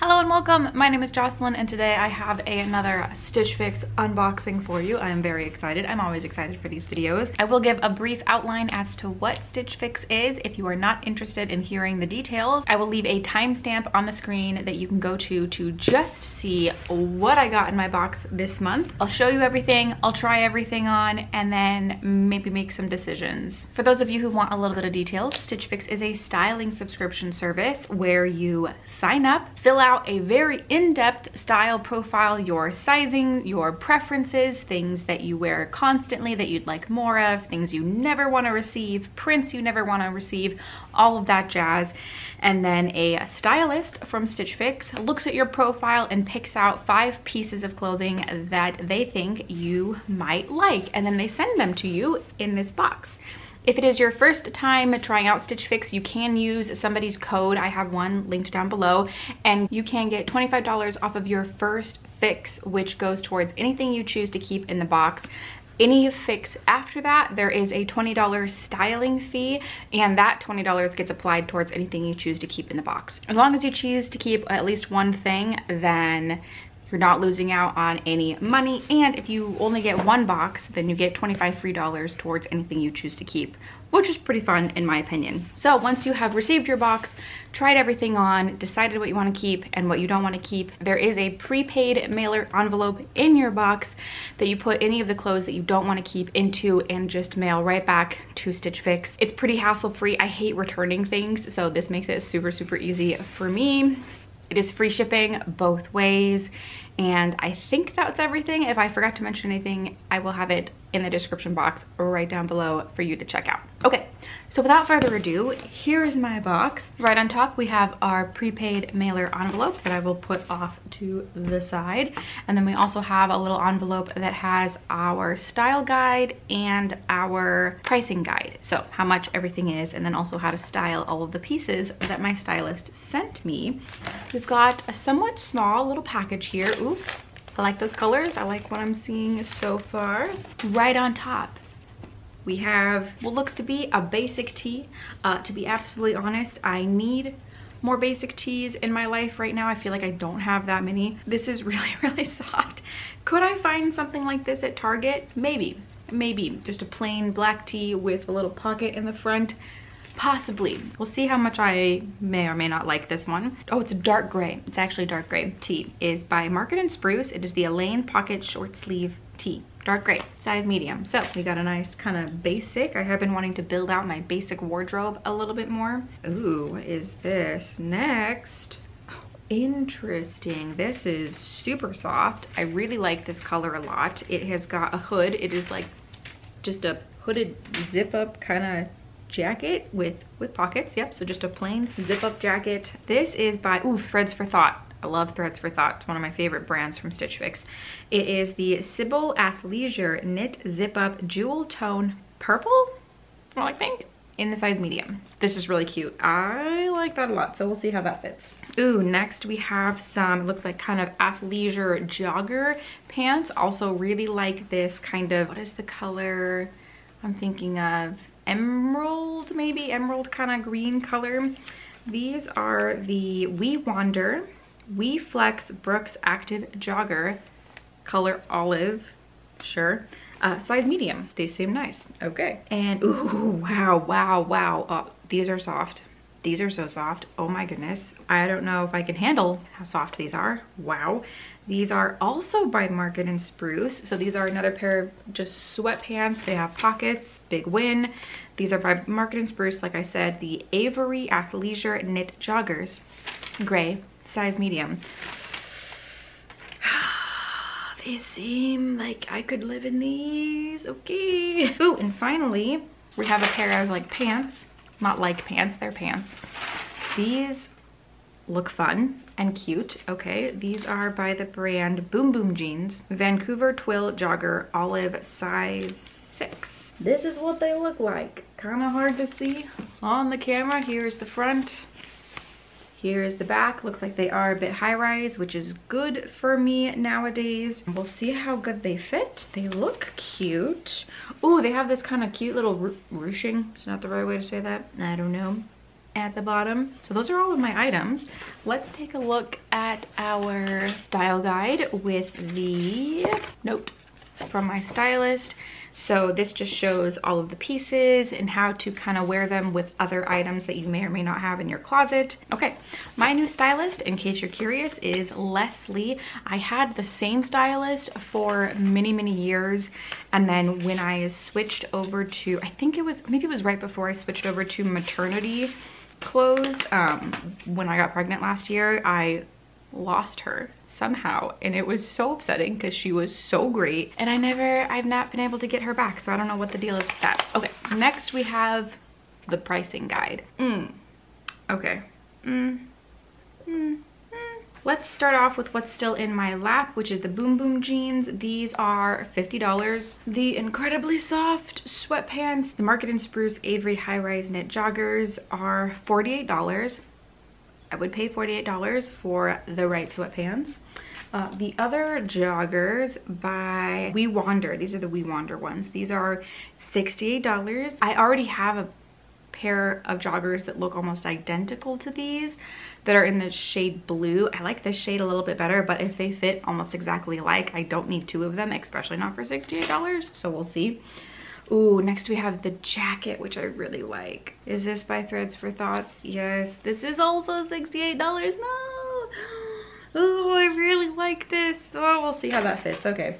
Hello and welcome. My name is Jocelyn and today I have another Stitch Fix unboxing for you. I am very excited. I'm always excited for these videos. I will give a brief outline as to what Stitch Fix is. If you are not interested in hearing the details, I will leave a timestamp on the screen that you can go to just see what I got in my box this month. I'll show you everything, I'll try everything on, and then maybe make some decisions. For those of you who want a little bit of details, Stitch Fix is a styling subscription service where you sign up, fill out a very in-depth style profile, your sizing, your preferences, things that you wear constantly that you'd like more of, things you never want to receive, prints you never want to receive, all of that jazz. And then a stylist from Stitch Fix looks at your profile and picks out 5 pieces of clothing that they think you might like, and then they send them to you in this box. If it is your first time trying out Stitch Fix, you can use somebody's code. I have one linked down below, and you can get $25 off of your first fix, which goes towards anything you choose to keep in the box. Any fix after that, there is a $20 styling fee, and that $20 gets applied towards anything you choose to keep in the box. As long as you choose to keep at least one thing, then you're not losing out on any money. And if you only get one box, then you get $25 free towards anything you choose to keep, which is pretty fun in my opinion. So once you have received your box, tried everything on, decided what you want to keep and what you don't want to keep, there is a prepaid mailer envelope in your box that you put any of the clothes that you don't want to keep into and just mail right back to Stitch Fix. It's pretty hassle-free. I hate returning things, so this makes it super easy for me. It is free shipping both ways, and I think that's everything. If I forgot to mention anything, I will have it in the description box right down below for you to check out. Okay, so without further ado, here is my box. Right on top, we have our prepaid mailer envelope that I will put off to the side. And then we also have a little envelope that has our style guide and our pricing guide. So how much everything is, and then also how to style all of the pieces that my stylist sent me. We've got a somewhat small little package here. Ooh, I like those colors. I like what I'm seeing so far. Right on top, we have what looks to be a basic tee. To be absolutely honest, I need more basic tees in my life right now. I feel like I don't have that many. This is really soft. Could I find something like this at Target? Maybe just a plain black tee with a little pocket in the front. Possibly. We'll see how much I may or may not like this one. Oh, it's a dark gray. It's actually dark gray. Tee is by Market & Spruce. It is the Elaine Pocket Short Sleeve Tee. Dark gray, size medium. So we got a nice kind of basic. I have been wanting to build out my basic wardrobe a little bit more. Ooh, what is this next? Oh, interesting. This is super soft. I really like this color a lot. It has got a hood. It is like just a hooded zip up kind of jacket with pockets. Yep, so just a plain zip up jacket. This is by Threads for Thought. I love Threads for Thought. It's one of my favorite brands from Stitch Fix. It is the Sybil Athleisure Knit Zip Up Jewel Tone Purple, more like pink, in the size medium. This is really cute. I like that a lot, so we'll see how that fits. Ooh, next we have some, it looks like kind of athleisure jogger pants. Also really like this kind of, what is the color I'm thinking of? Emerald, maybe emerald kind of green color. These are the We Wander We Flex Brooks Active Jogger, color olive, sure, size medium. They seem nice. Okay, and ooh, wow. Oh, these are soft. These are so soft. Oh my goodness. I don't know if I can handle how soft these are. Wow. These are also by Market & Spruce. So these are another pair of just sweatpants. They have pockets, big win. These are by Market & Spruce, like I said, the Avery Athleisure Knit Joggers, gray, size medium. They seem like I could live in these. Okay. Ooh, and finally, we have a pair of like pants. Not like pants, they're pants. These look fun and cute. Okay, these are by the brand Boom Boom Jeans. Vancouver Twill Jogger, olive, size 6. This is what they look like. Kind of hard to see on the camera. Here's the front. Here's the back. Looks like they are a bit high-rise, which is good for me nowadays. We'll see how good they fit. They look cute. Oh, they have this kind of cute little ruching. It's not the right way to say that. I don't know. at the bottom. So those are all of my items. Let's take a look at our style guide with the note from my stylist. So this just shows all of the pieces and how to kind of wear them with other items that you may or may not have in your closet. Okay, my new stylist, in case you're curious, is Leslie. I had the same stylist for many, many years. And then when I switched over to, I think it was, maybe it was right before I switched over to maternity clothes, when I got pregnant last year, I lost her somehow, and it was so upsetting because she was so great, and I've not been able to get her back, so I don't know what the deal is with that. Okay, next we have the pricing guide. Okay. Let's start off with what's still in my lap, which is the Boom Boom jeans. These are $50. The incredibly soft sweatpants, the Market & Spruce Avery high-rise knit joggers, are $48. I would pay $48 for the right sweatpants. The other joggers by We Wander, these are the We Wander ones. These are $68. I already have a pair of joggers that look almost identical to these that are in the shade blue. I like this shade a little bit better, but if they fit almost exactly alike, I don't need two of them, especially not for $68, so we'll see. Ooh, next we have the jacket, which I really like. Is this by Threads for Thoughts? Yes, this is also $68. No! Oh, I really like this. Oh, we'll see how that fits. Okay.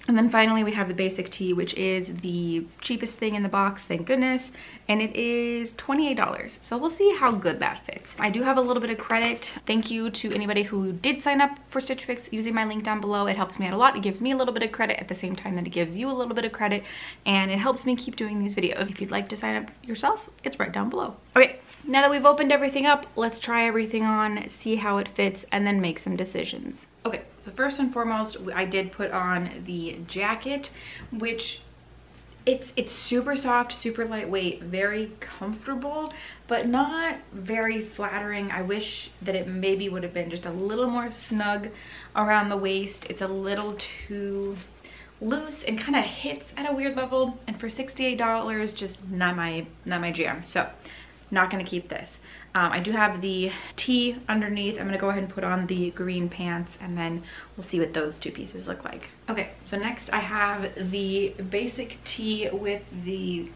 And then finally we have the basic tee, which is the cheapest thing in the box, thank goodness. And it is $28. So we'll see how good that fits. I do have a little bit of credit. Thank you to anybody who did sign up for Stitch Fix using my link down below. It helps me out a lot. It gives me a little bit of credit at the same time that it gives you a little bit of credit. And it helps me keep doing these videos. If you'd like to sign up yourself, it's right down below. Okay, now that we've opened everything up, let's try everything on, see how it fits, and then make some decisions. Okay, so first and foremost, I did put on the jacket, which it's super soft, super lightweight, very comfortable, but not very flattering. I wish that it maybe would have been just a little more snug around the waist. It's a little too loose and kind of hits at a weird level, and for $68, just not my jam. So not gonna keep this. I do have the tee underneath. I'm gonna go ahead and put on the green pants, and then we'll see what those two pieces look like. Okay, so next I have the basic tee with the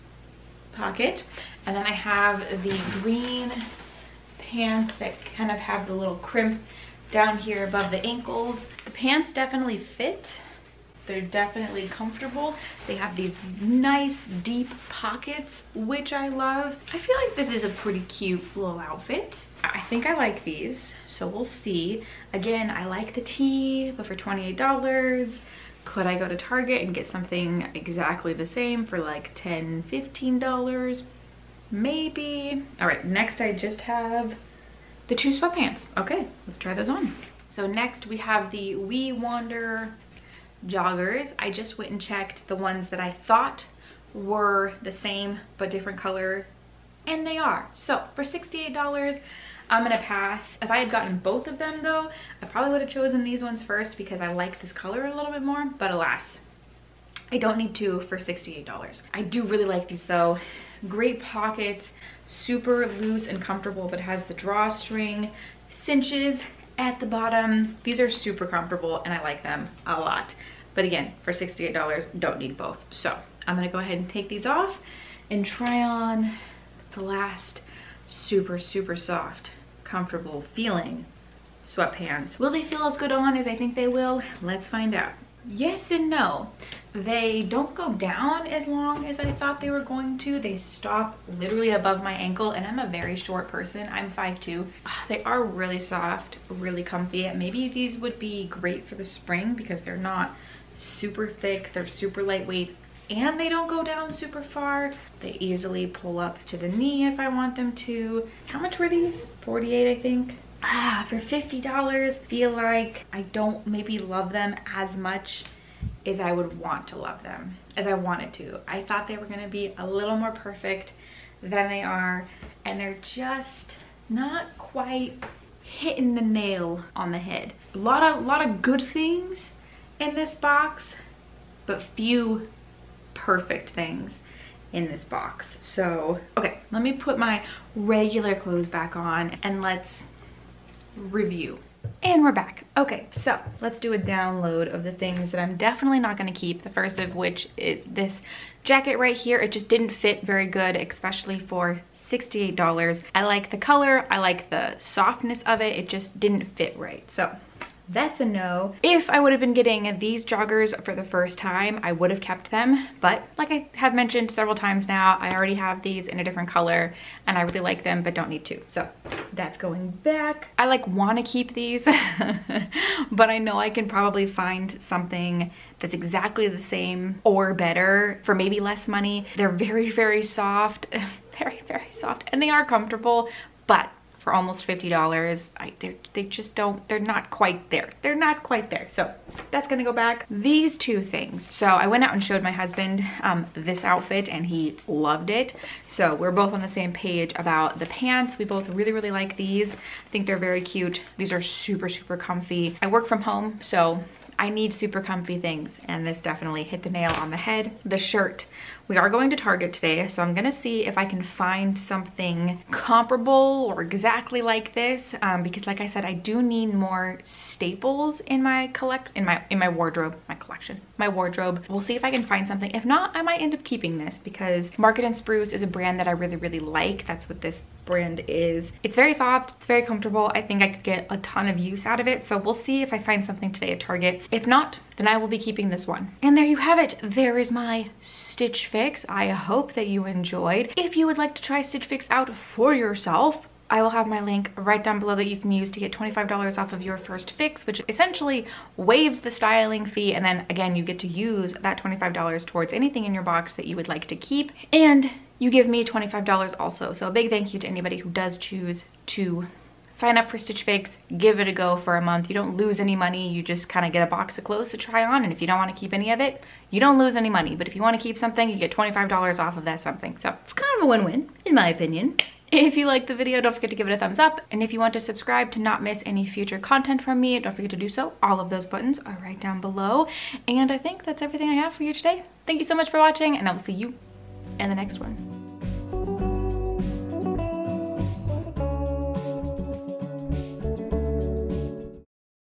pocket, and then I have the green pants that kind of have the little crimp down here above the ankles. The pants definitely fit. They're definitely comfortable. They have these nice deep pockets, which I love. I feel like this is a pretty cute little outfit. I think I like these, so we'll see. Again, I like the tee, but for $28, could I go to Target and get something exactly the same for like $10, $15? Maybe. All right, next I just have the two sweatpants. Okay, let's try those on. So next we have the We Wander joggers. I just went and checked the ones that I thought were the same but different color, and they are. So for $68, I'm gonna pass. If I had gotten both of them though, I probably would have chosen these ones first because I like this color a little bit more, but alas, I don't need two for $68. I do really like these though. Great pockets, super loose and comfortable, but has the drawstring, cinches at the bottom. These are super comfortable and I like them a lot. But again, for $68, don't need both. So I'm gonna go ahead and take these off and try on the last super, super soft, comfortable feeling sweatpants. Will they feel as good on as I think they will? Let's find out. Yes and no. They don't go down as long as I thought they were going to. They stop literally above my ankle, and I'm a very short person. I'm 5'2". They are really soft, really comfy. Maybe these would be great for the spring because they're not super thick, they're super lightweight, and they don't go down super far. They easily pull up to the knee if I want them to. How much were these? $48, I think. For $50, feel like I don't maybe love them as much as I would want to love them, as I wanted to. I thought they were gonna be a little more perfect than they are, and they're just not quite hitting the nail on the head. A lot of good things in this box, but few perfect things. in this box. So, okay, let me put my regular clothes back on and let's review. And we're back. Okay, so let's do a download of the things that I'm definitely not going to keep. The first of which is this jacket right here. It just didn't fit very good, especially for $68. I like the color, I like the softness of it, it just didn't fit right. So that's a no. If I would have been getting these joggers for the first time, I would have kept them. But like I have mentioned several times now, I already have these in a different color and I really like them, but don't need to. So that's going back. I like want to keep these, but I know I can probably find something that's exactly the same or better for maybe less money. They're very, very soft, very, very soft, and they are comfortable, but for almost $50, they just don't, they're not quite there. They're not quite there. So that's gonna go back. These two things. So I went out and showed my husband this outfit and he loved it. So we're both on the same page about the pants. We both really, really like these. I think they're very cute. These are super, super comfy. I work from home, so I need super comfy things, and this definitely hit the nail on the head. The shirt, we are going to Target today, so I'm gonna see if I can find something comparable or exactly like this, because like I said, I do need more staples in my wardrobe, my wardrobe. We'll see if I can find something. If not, I might end up keeping this because Market and Spruce is a brand that I really, really like. That's what this brand is. It's very soft, it's very comfortable. I think I could get a ton of use out of it, so we'll see if I find something today at Target. If not, then I will be keeping this one. And there you have it. There is my Stitch Fix. I hope that you enjoyed. If you would like to try Stitch Fix out for yourself, I will have my link right down below that you can use to get $25 off of your first fix, which essentially waives the styling fee, and then again you get to use that $25 towards anything in your box that you would like to keep, and you give me $25 also. So a big thank you to anybody who does choose to sign up for Stitch Fix, give it a go for a month. You don't lose any money, you just kind of get a box of clothes to try on, and if you don't want to keep any of it, you don't lose any money. But if you want to keep something, you get $25 off of that something. So it's kind of a win-win, in my opinion. If you liked the video, don't forget to give it a thumbs up. And if you want to subscribe to not miss any future content from me, don't forget to do so. All of those buttons are right down below. And I think that's everything I have for you today. Thank you so much for watching, and I will see you in the next one.